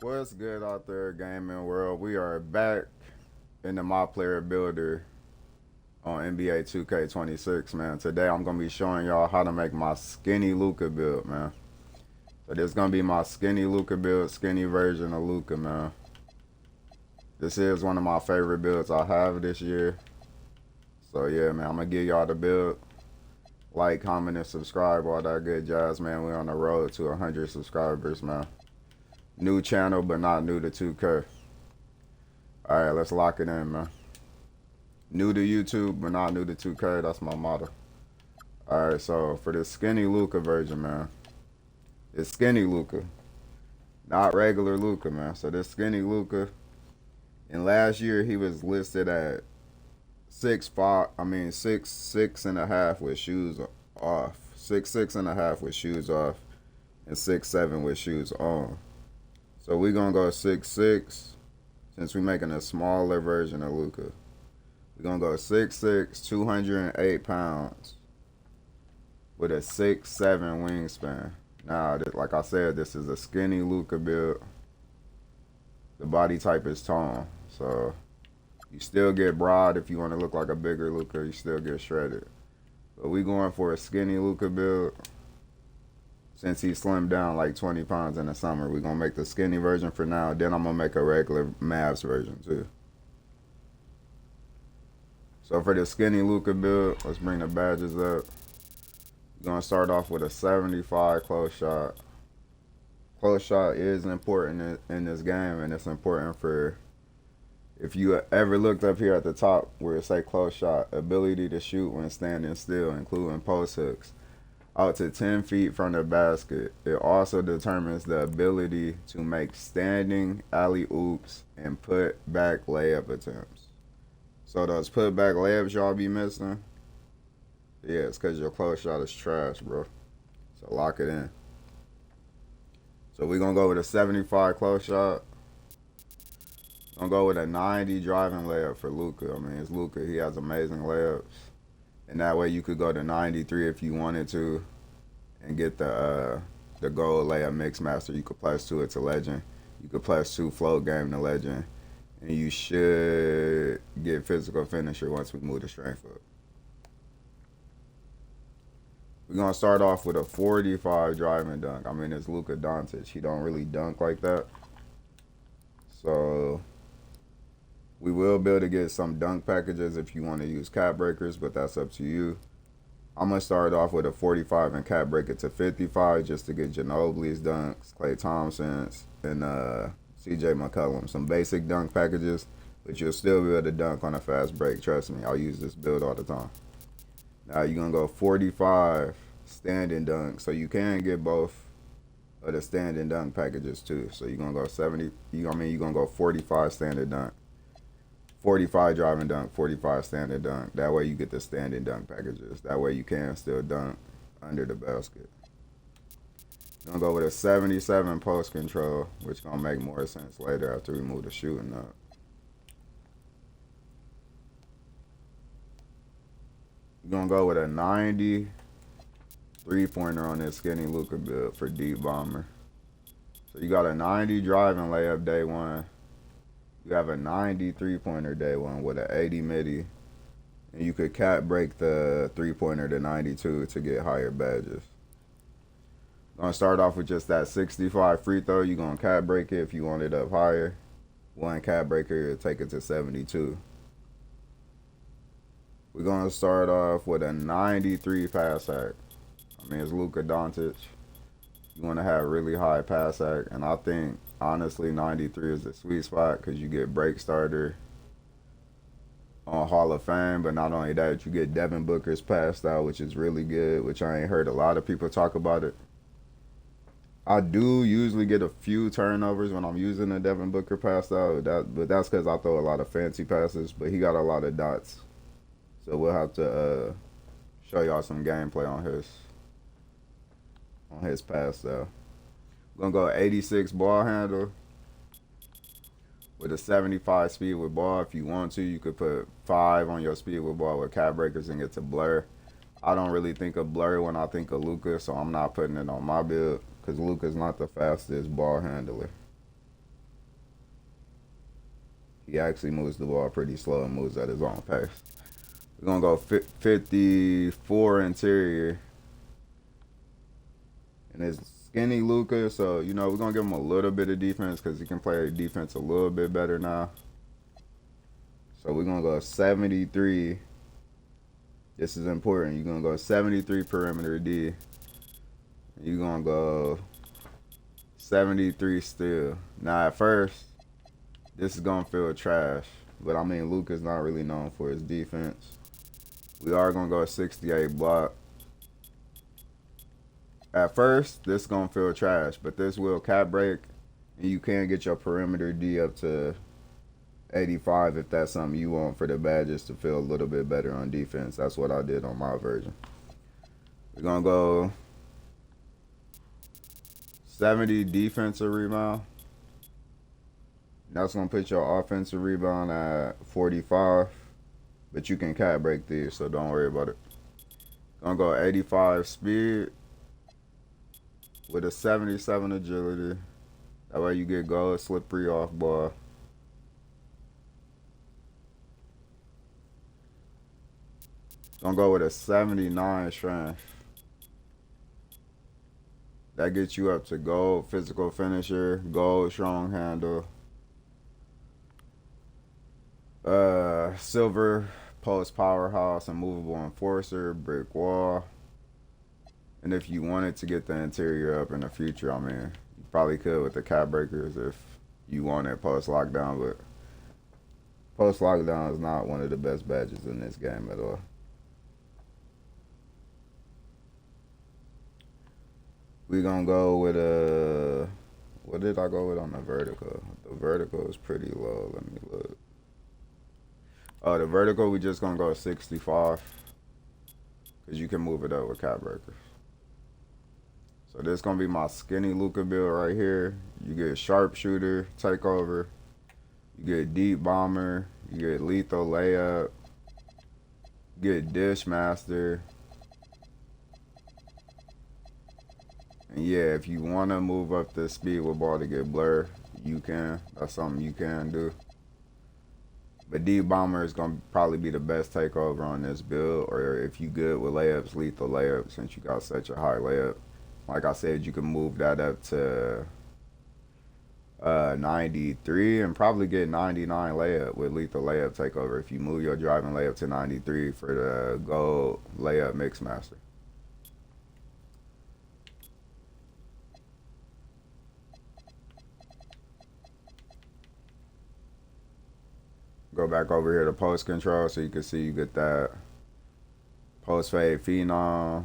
What's good out there, gaming world? We are back in the My Player Builder on NBA 2K26, man. Today I'm gonna be showing y'all how to make my skinny Luka build, man. So this is gonna be my skinny Luka build, skinny version of Luka, man. This is one of my favorite builds I have this year. So yeah, man, I'm gonna give y'all the build. Like, comment, and subscribe, all that good jazz, man. We're on the road to 100 subscribers, man. New channel, but not new to 2K. Alright, let's lock it in, man. New to YouTube, but not new to 2K. That's my motto. Alright, so for this skinny Luka version, man. It's skinny Luka. Not regular Luka, man. So this skinny Luka. And last year he was listed at 6'5", 6'6" with shoes off. 6'6" with shoes off. And 6'7" with shoes on. So we're gonna go 6'6", since we're making a smaller version of Luka. We're gonna go 6'6", 208 pounds with a 6'7" wingspan. Now, like I said, this is a skinny Luka build. The body type is tall, so you still get broad if you want to look like a bigger Luka. You still get shredded. But we going for a skinny Luka build. Since he slimmed down like 20 pounds in the summer, we're gonna make the skinny version for now. Then I'm gonna make a regular Mavs version too. So for the skinny Luka build, let's bring the badges up. We're gonna start off with a 75 close shot. Close shot is important in this game, and it's important for, if you ever looked up here at the top where it say close shot, ability to shoot when standing still, including post hooks, out to 10 feet from the basket. It also determines the ability to make standing alley oops and put back layup attempts. So those put back layups y'all be missing, yeah, it's because your close shot is trash, bro. So lock it in. So we're going to go with a 75 close shot. I'm going to go with a 90 driving layup for Luka. I mean, it's Luka. He has amazing layups. And that way you could go to 93 if you wanted to and get the gold layup mix master. You could plus 2 it to legend. You could plus 2 float game to legend. And you should get physical finisher once we move the strength up. We're going to start off with a 45 driving dunk. I mean, it's Luka Doncic. He don't really dunk like that. So we will be able to get some dunk packages if you want to use cap breakers, but that's up to you. I'm going to start off with a 45 and cap break it to 55 just to get Ginobili's dunks, Klay Thompson's, and CJ McCollum. Some basic dunk packages, but you'll still be able to dunk on a fast break. Trust me, I'll use this build all the time. Now you're going to go 45 standing dunk, so you can get both of the standing dunk packages too. So you're going to go 70, you're going to go 45 standing dunk, 45 driving dunk, 45 standing dunk. That way you get the standing dunk packages. That way you can still dunk under the basket. You're going to go with a 77 post control, which is going to make more sense later after we move the shooting up. You're going to go with a 90 3-pointer on this skinny Luka build for deep bomber. So you got a 90 driving layup day one. You have a 90 3-pointer day one with an 80 midi. And you could cap break the 3-pointer to 92 to get higher badges. Gonna start off with just that 65 free throw. You're gonna cap break it if you want it up higher. One cap breaker, take it to 72. We're gonna start off with a 93 pass hack. I mean, it's Luka Doncic. You want to have really high pass hack, and I think honestly 93 is the sweet spot because you get break starter on Hall of Fame, but not only that, you get Devin Booker's pass style, which is really good, which I ain't heard a lot of people talk about it. I do usually get a few turnovers when I'm using the Devin Booker pass style, but that's because I throw a lot of fancy passes, but he got a lot of dots. So we'll have to show y'all some gameplay on his pass style. We're going to go 86 ball handle with a 75 speed with ball. If you want to, you could put 5 on your speed with ball with cap breakers and get to blur. I don't really think of blur when I think of Luka, so I'm not putting it on my build because Luka's not the fastest ball handler. He actually moves the ball pretty slow and moves at his own pace. We're gonna go 54 interior, and it's skinny Luka. So we're gonna give him a little bit of defense because he can play defense a little bit better now. So we're gonna go 73. This is important. You're gonna go 73 perimeter D. You're gonna go 73 still. Now at first, this is gonna feel trash, but I mean Luka's not really known for his defense. We are gonna go 68 block. At first, this is gonna feel trash, but this will cap break, and you can get your perimeter D up to 85 if that's something you want for the badges to feel a little bit better on defense. That's what I did on my version. We're gonna go 70 defensive rebound. That's gonna put your offensive rebound at 45, but you can cap break these, so don't worry about it. Gonna go 85 speed with a 77 agility. That way you get gold, slippery off ball. Gonna go with a 79 strength. That gets you up to gold, physical finisher, gold, strong handle. Silver, post powerhouse, and movable enforcer, brick wall. And if you wanted to get the interior up in the future, I mean, you probably could with the cap breakers if you wanted post lockdown, but post lockdown is not one of the best badges in this game at all. We're gonna go with a. What did I go with on the vertical? The vertical is pretty low. Let me look. Oh, the vertical, we just gonna go 65. Because you can move it up with cap breakers. So this gonna be my skinny Luka build right here. You get sharpshooter, takeover. You get deep bomber. You get lethal layup. You get dish master. And yeah, if you want to move up the speed with ball to get blur, you can. That's something you can do. But deep bomber is going to probably be the best takeover on this build. Or if you good with layups, lethal layup, since you got such a high layup. Like I said, you can move that up to 93 and probably get 99 layup with lethal layup takeover if you move your driving layup to 93 for the gold layup mix master. Go back over here to post control so you can see you get that post fade phenom.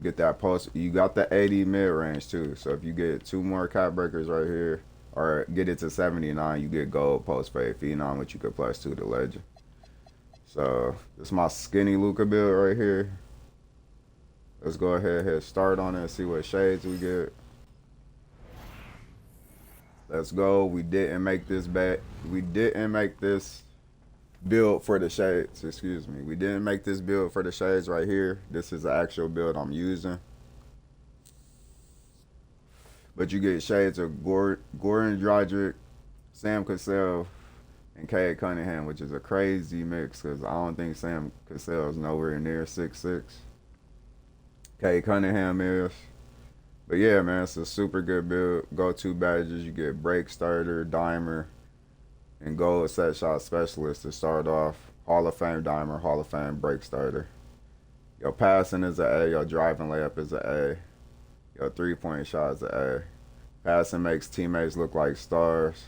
Get that post. You got the 80 mid range too. So if you get two more cap breakers right here, or get it to 79, you get gold post fade phenom, which you could plus 2 to legend. So this is my skinny Luka build right here. Let's go ahead and hit start on it and see what shades we get. Let's go. We didn't make this bet. We didn't make this build for the shades. Excuse me. We didn't make this build for the shades right here. This is the actual build I'm using. But you get shades of Gordon Dragic, Sam Cassell, and Cade Cunningham, which is a crazy mix because I don't think Sam Cassell is nowhere near 6'6". Cade Cunningham is. But yeah, man, it's a super good build. Go-to badges, you get break starter, dimer, and gold set shot specialist to start off. Hall of Fame dimer, Hall of Fame break starter. Your passing is an A, your driving layup is an A. Your three-point shot is an A. Passing makes teammates look like stars.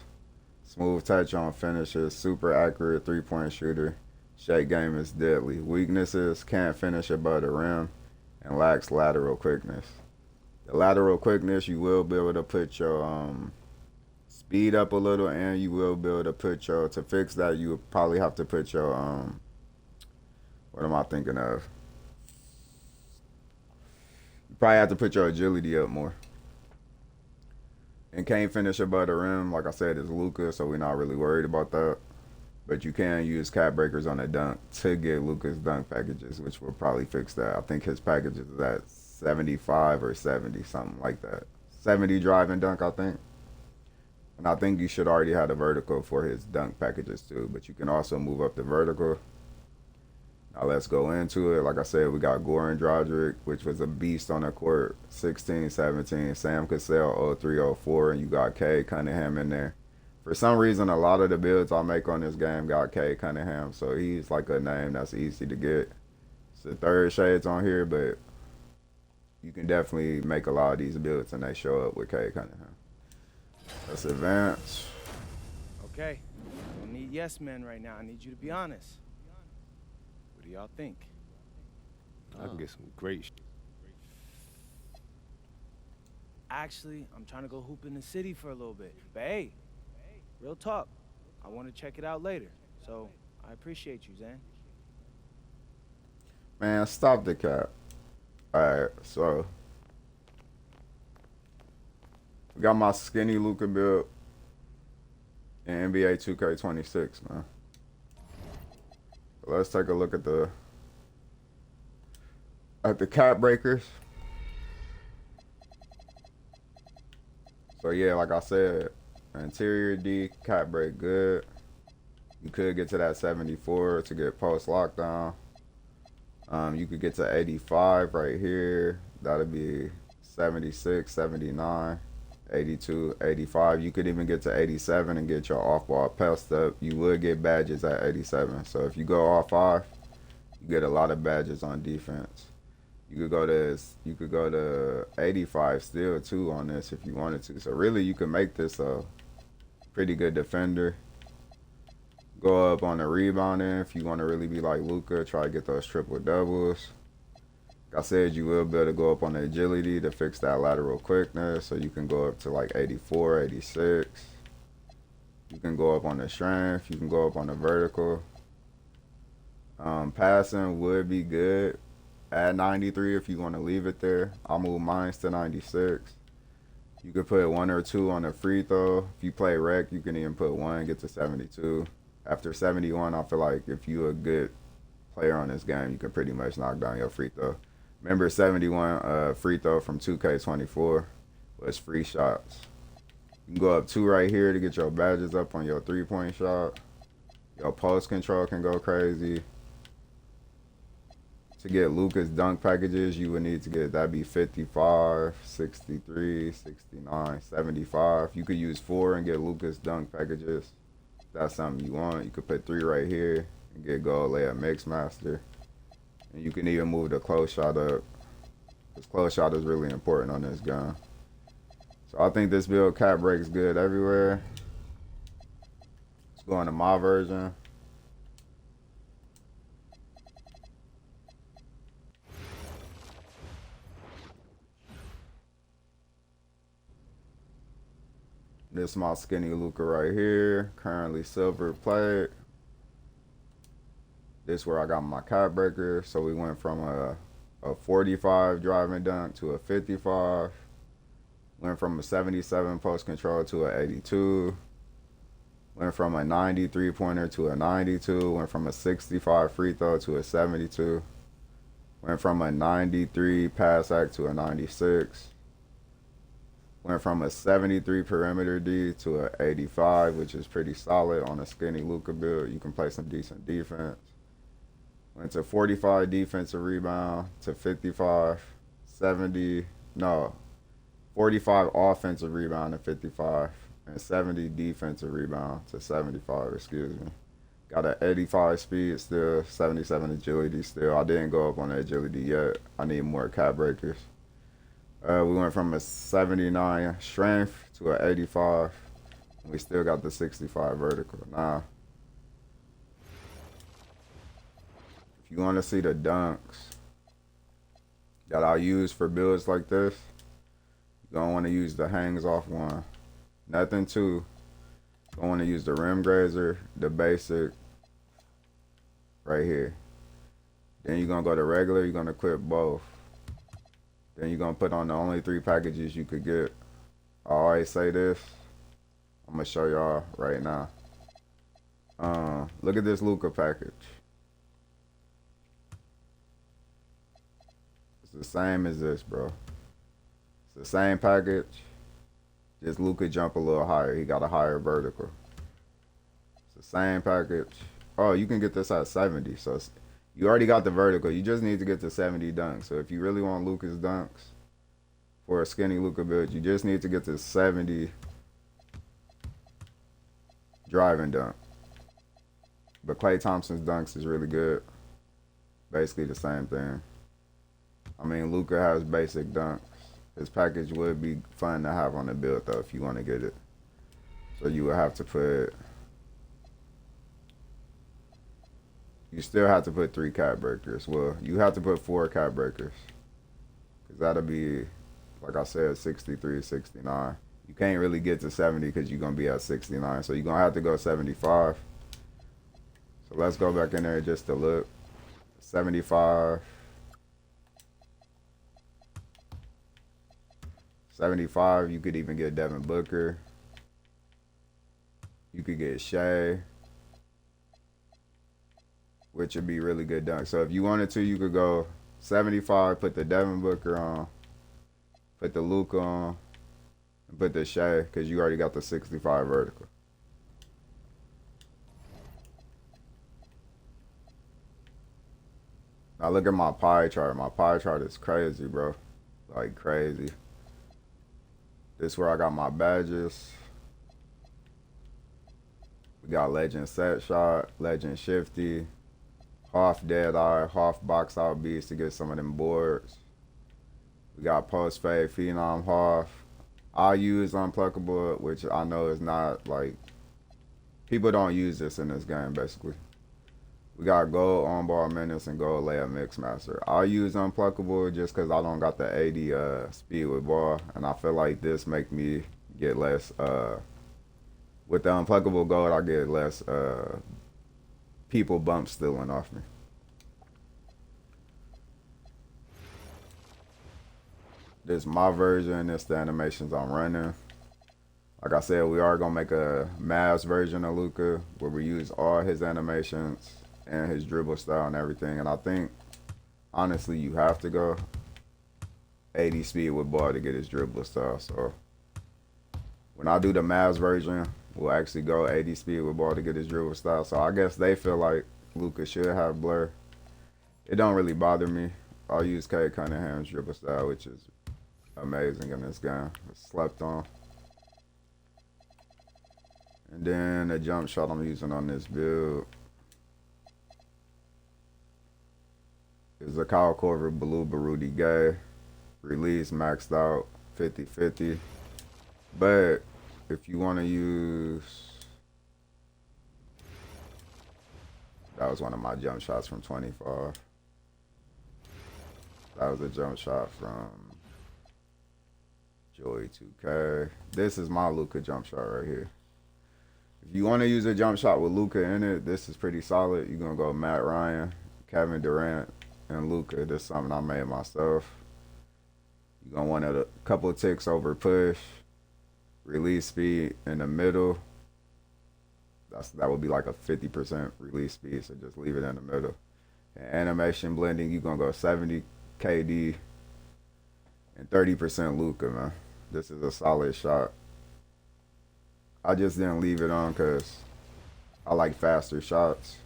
Smooth touch on finishes, super accurate three-point shooter. Shake game is deadly. Weaknesses, can't finish above the rim, and lacks lateral quickness. The lateral quickness, you will be able to put your speed up a little, and you will be able to put your, to fix that, you would probably have to put your, what am I thinking of? You probably have to put your agility up more. And can't finish above the rim, like I said, it's Luka, so we're not really worried about that. But you can use cap breakers on the dunk to get Luka's dunk packages, which will probably fix that. I think his packages is at 75 or 70, something like that. 70 drive and dunk, I think. And I think you should already have the vertical for his dunk packages too, but you can also move up the vertical. Now let's go into it. Like I said, we got Goran Dragic, which was a beast on the court, 16, 17. Sam Cassell, 03, 04, and you got Cade Cunningham in there. For some reason, a lot of the builds I make on this game got Cade Cunningham, so he's like a name that's easy to get. It's the third shades on here, but you can definitely make a lot of these builds and they show up with Cade Cunningham. Let's advance. Okay, I don't need yes men right now. I need you to be honest. What do y'all think? I can get some great shit. Actually, I'm trying to go hoop in the city for a little bit. But hey, real talk. I want to check it out later. So I appreciate you, Zan. Man, stop the cap. Alright, so we got my skinny Luka build in NBA 2K26, man. Let's take a look at the cap breakers. So yeah, like I said, interior D cap break good. You could get to that 74 to get post lockdown. You could get to 85 right here. That'd be 76, 79, 82, 85. You could even get to 87 and get your off-ball post up. You would get badges at 87. So if you go off 5, you get a lot of badges on defense. You could go to 85 still too on this if you wanted to. So really, you can make this a pretty good defender. Go up on the rebounding if you want to really be like Luka. Try to get those triple doubles. Like I said, you will be able to go up on the agility to fix that lateral quickness. So you can go up to like 84, 86. You can go up on the strength. You can go up on the vertical. Passing would be good at 93 if you want to leave it there. I'll move mine to 96. You could put 1 or 2 on the free throw. If you play rec, you can even put 1, get to 72. After 71, I feel like if you're a good player on this game, you can pretty much knock down your free throw. Remember 71 free throw from 2K24 was free shots. You can go up 2 right here to get your badges up on your 3-point shot. Your post control can go crazy. To get Luka's dunk packages, you would need to get, that'd be 55, 63, 69, 75. You could use 4 and get Luka's dunk packages. That's something you want. You could put 3 right here and get gold layup mix master. And you can even move the close shot up. This close shot is really important on this gun. So I think this build cap breaks good everywhere. Let's go into my version. This is my skinny Luka right here, currently silver plate. This is where I got my cap breaker. So we went from a 45 driving dunk to a 55. Went from a 77 post control to a 82. Went from a 93 pointer to a 92. Went from a 65 free throw to a 72. Went from a 93 pass act to a 96. Went from a 73 perimeter D to a 85, which is pretty solid on a skinny Luka build. You can play some decent defense. Went to 45 defensive rebound to 55, 45 offensive rebound to 55, and 70 defensive rebound to 75, excuse me. Got an 85 speed still, 77 agility still. I didn't go up on the agility yet. I need more cap breakers. We went from a 79 strength to an 85. We still got the 65 vertical. Now, if you want to see the dunks that I use for builds like this, you're going to want to use the hangs off one. Nothing too. You're going to want to use the rim grazer, the basic, right here. Then you're going to go to regular, you're going to clip both. Then you're going to put on the only 3 packages you could get. I always say this. I'm going to show y'all right now. Look at this Luka package. It's the same as this, bro. It's the same package. Just Luka jump a little higher. He got a higher vertical. It's the same package. Oh, you can get this at 70. So you already got the vertical. You just need to get to 70 dunks. So if you really want Luka's dunks for a skinny Luka build, you just need to get to 70 driving dunk. But Klay Thompson's dunks is really good. Basically the same thing. I mean, Luka has basic dunks. His package would be fun to have on the build, though, if you want to get it. So you would have to put... You still have to put 3 cat breakers. Well, you have to put 4 cat breakers. Because that'll be, like I said, 63, 69. You can't really get to 70 because you're going to be at 69. So you're going to have to go 75. So let's go back in there just to look. 75. 75, you could even get Devin Booker. You could get Shea, which would be really good dunk. So if you wanted to, you could go 75, put the Devin Booker on, put the Luka on, and put the Shea, because you already got the 65 vertical. Now look at my pie chart. My pie chart is crazy, bro. Like crazy. This is where I got my badges. We got Legend Set Shot, Legend Shifty, Hoff Dead Eye, Hoff Box Out Beast to get some of them boards. We got Post Fade Phenom Hoff. I use Unpluckable, which I know is not like, people don't use this in this game basically. We got Gold On Ball Menace and Gold Layup Mixmaster. I'll use Unpluckable just because I don't got the 80 speed with ball, and I feel like this make me get less. With the Unpluckable Gold, I get less people bump stealing off me. This is my version. This the animations I'm running. Like I said, we are gonna make a Mavs version of Luka where we use all his animations and his dribble style and everything. And I think, honestly, you have to go 80 speed with ball to get his dribble style. So when I do the Mavs version, we'll actually go 80 speed with ball to get his dribble style. So I guess they feel like Luka should have blur. It don't really bother me. I'll use Kate Cunningham's dribble style, which is amazing in this game. It's slept on. And then the jump shot I'm using on this build is a Kyle Korver Blue Baruti Gay. Release maxed out 50-50. But if you want to use, that was one of my jump shots from 25. That was a jump shot from Narley2K. This is my Luka jump shot right here. If you want to use a jump shot with Luka in it, this is pretty solid. You're going to go Matt Ryan, Kevin Durant, and Luka. This is something I made myself. You're going to want a couple ticks over push, release speed in the middle. That would be like a 50% release speed, so just leave it in the middle. And animation blending, you're going to go 70 KD and 30% Luka, man. This is a solid shot. I just didn't leave it on because I like faster shots.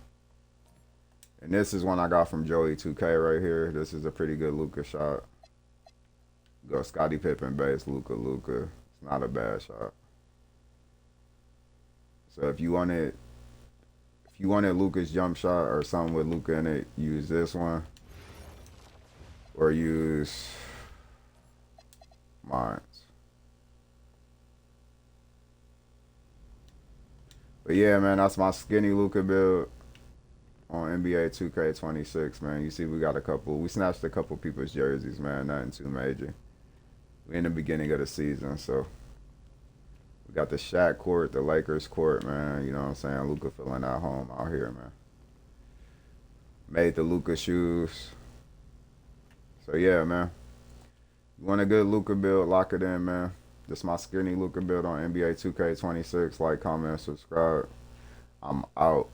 And this is one I got from Narley2K right here. This is a pretty good Luka shot. Go Scottie Pippen base, Luka. It's not a bad shot. So if you wanted Luka's jump shot or something with Luka in it, use this one. Or use mine. But yeah, man, that's my skinny Luka build on NBA 2K26, man. You see we snatched a couple people's jerseys, man. Nothing too major. We're in the beginning of the season, so we got the Shaq court, the Lakers court, man. You know what I'm saying? Luka feeling at home out here, man. Made the Luka shoes. So yeah, man. You want a good Luka build, lock it in, man. This is my skinny Luka build on NBA 2K26. Like, comment, subscribe. I'm out.